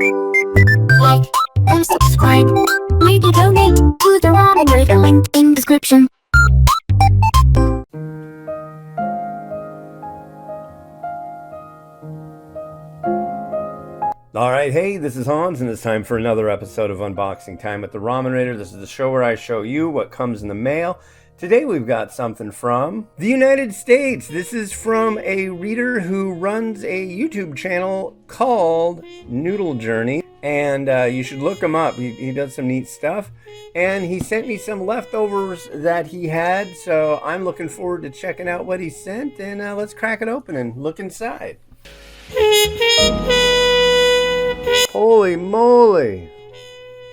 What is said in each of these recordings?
Like and subscribe. Maybe donate to the Ramen Noodle link in description. Alright, hey, this is Hans, and it's time for another episode of Unboxing Time at the Ramen Raider. This is the show where I show you what comes in the mail. Today we've got something from the United States. This is from a reader who runs a YouTube channel called Noodle Journey, and you should look him up. He does some neat stuff, and he sent me some leftovers that he had, so I'm looking forward to checking out what he sent, and let's crack it open and look inside. Holy moly!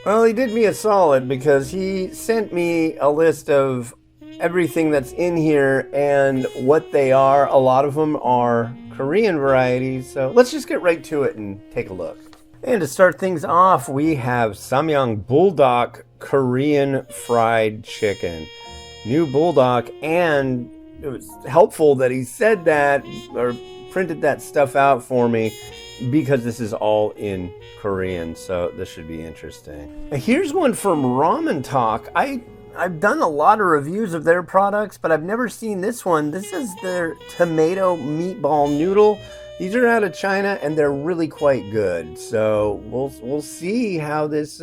Well, he did me a solid because he sent me a list of everything that's in here and what they are. A lot of them are Korean varieties, so let's just get right to it and take a look. And to start things off, we have Samyang Bulldog Korean fried chicken. New bulldog, and it was helpful that he said that or printed that stuff out for me, because this is all in Korean, so this should be interesting. Here's one from Ramen Talk. I've done a lot of reviews of their products, but I've never seen this one. This is their tomato meatball noodle. These are out of China, and they're really quite good. So we'll see how this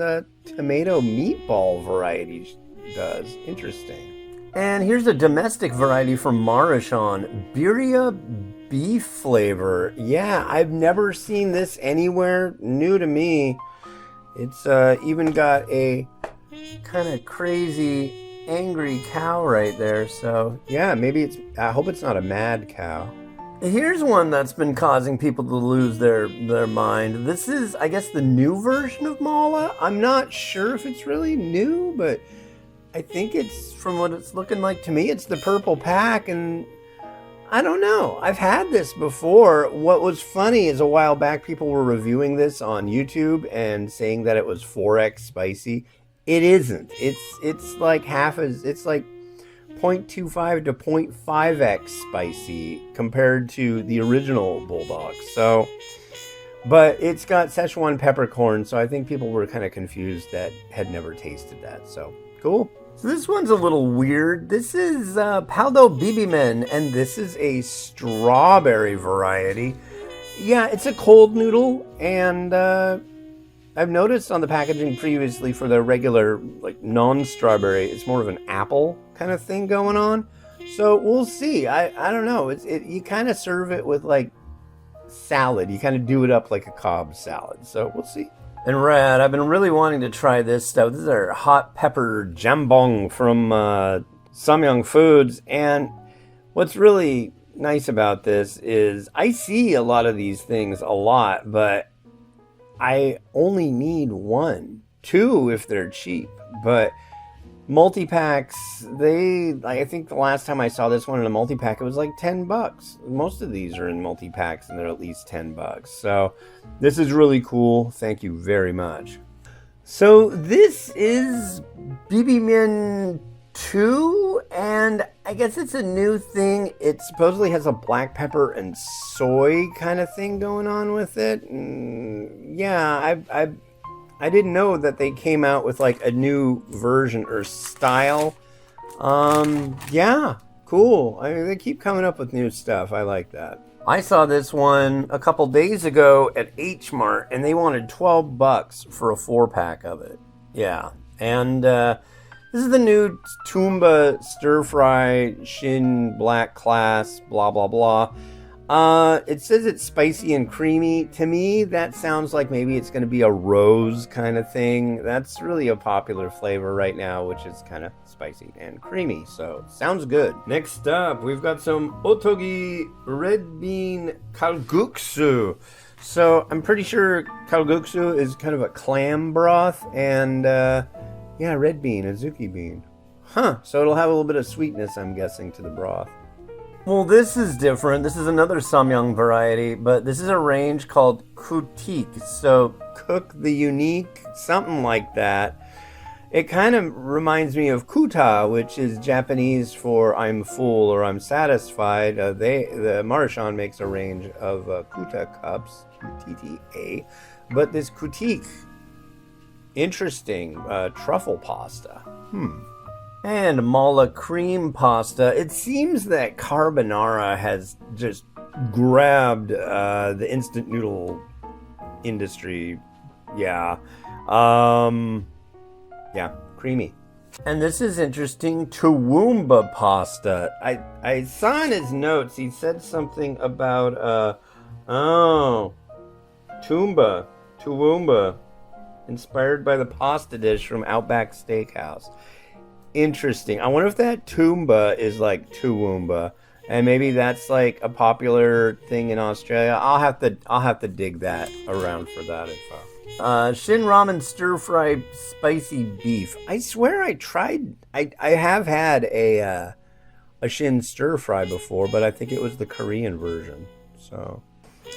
tomato meatball variety does. Interesting. And here's a domestic variety from Maruchan, birria beef flavor. Yeah, I've never seen this anywhere. New to me. It's even got a kind of crazy angry cow right there. So yeah, maybe I hope it's not a mad cow. Here's one that's been causing people to lose their mind. This is, I guess, the new version of mala. I'm not sure if it's really new, but I think it's, from what it's looking like to me, it's the purple pack, and I don't know. I've had this before. What was funny is a while back people were reviewing this on YouTube and saying that it was 4x spicy. It isn't. It's like it's like 0.25 to 0.5x spicy compared to the original Bulldog. So, but it's got Szechuan peppercorn, so I think people were kind of confused that had never tasted that. So, cool. So this one's a little weird. This is Paldo Bibimen, and this is a strawberry variety. Yeah, it's a cold noodle, and I've noticed on the packaging previously for the regular, like, non-strawberry, it's more of an apple kind of thing going on. So we'll see. I don't know. You kind of serve it with, like, salad. You kind of do it up like a Cobb salad. So we'll see. And rad, I've been really wanting to try this stuff. This is our hot pepper jambong from Samyang Foods. And what's really nice about this is I see a lot of these things a lot, but I only need one, two if they're cheap. But multi-packs, I think the last time I saw this one in a multi-pack, it was like $10. Most of these are in multi-packs, and they're at least $10. So this is really cool. Thank you very much. So this is Bibimen 2, and I guess it's a new thing. It supposedly has a black pepper and soy kind of thing going on with it. Yeah, I didn't know that they came out with like a new version or style. Yeah, cool. I mean, they keep coming up with new stuff. I like that. I saw this one a couple days ago at H Mart, and they wanted $12 for a 4-pack of it. Yeah, and this is the new Tumba Stir Fry Shin Black Class, blah, blah, blah. It says it's spicy and creamy. To me, that sounds like maybe it's going to be a rose kind of thing. That's really a popular flavor right now, which is kind of spicy and creamy. So, sounds good. Next up, we've got some Otogi red bean kalguksu. So, I'm pretty sure kalguksu is kind of a clam broth, and yeah, red bean, azuki bean. Huh, so it'll have a little bit of sweetness, I'm guessing, to the broth. Well, this is different. This is another Samyang variety, but this is a range called Kutik. So, cook the unique, something like that. It kind of reminds me of Kuta, which is Japanese for I'm full or I'm satisfied. The Maruchan makes a range of Kuta cups, QTTA. But this critique, interesting, truffle pasta. And mala cream pasta. It seems that carbonara has just grabbed the instant noodle industry. Yeah. Yeah, creamy. And this is interesting, Toowoomba pasta. I saw in his notes, he said something about, Toowoomba, inspired by the pasta dish from Outback Steakhouse. Interesting. I wonder if that Toomba is like Toowoomba, and maybe that's like a popular thing in Australia. I'll have to dig that around for that info. Shin ramen stir fry spicy beef. I swear I have had a Shin stir fry before, but I think it was the Korean version. So,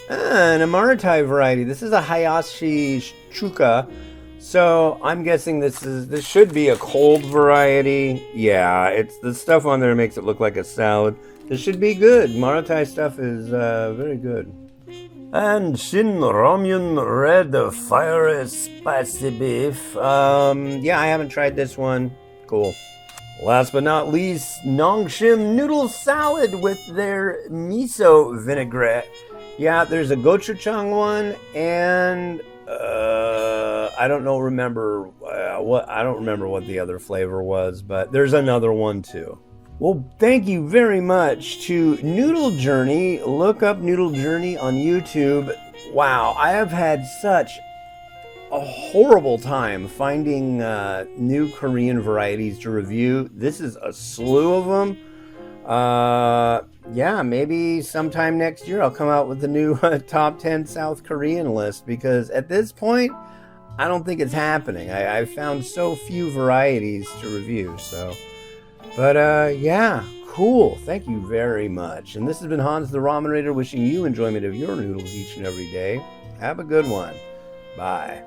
an Amaratai variety. This is a Hayashi chuka. So I'm guessing this should be a cold variety. Yeah, it's the stuff on there makes it look like a salad. This should be good. Maratai stuff is very good. And Shin Ramyun Red Fire Spicy Beef. Yeah, I haven't tried this one. Cool. Last but not least, Nongshim Noodle Salad with their miso vinaigrette. Yeah, there's a gochujang one, and I don't remember what the other flavor was, but there's another one too. Well, thank you very much to Noodle Journey. Look up Noodle Journey on YouTube. Wow, I have had such a horrible time finding new Korean varieties to review. This is a slew of them. Yeah, maybe sometime next year I'll come out with the new top 10 South Korean list, because at this point, I don't think it's happening. I've found so few varieties to review, so... But, yeah, cool. Thank you very much. And this has been Hans the Ramen Raider, wishing you enjoyment of your noodles each and every day. Have a good one. Bye.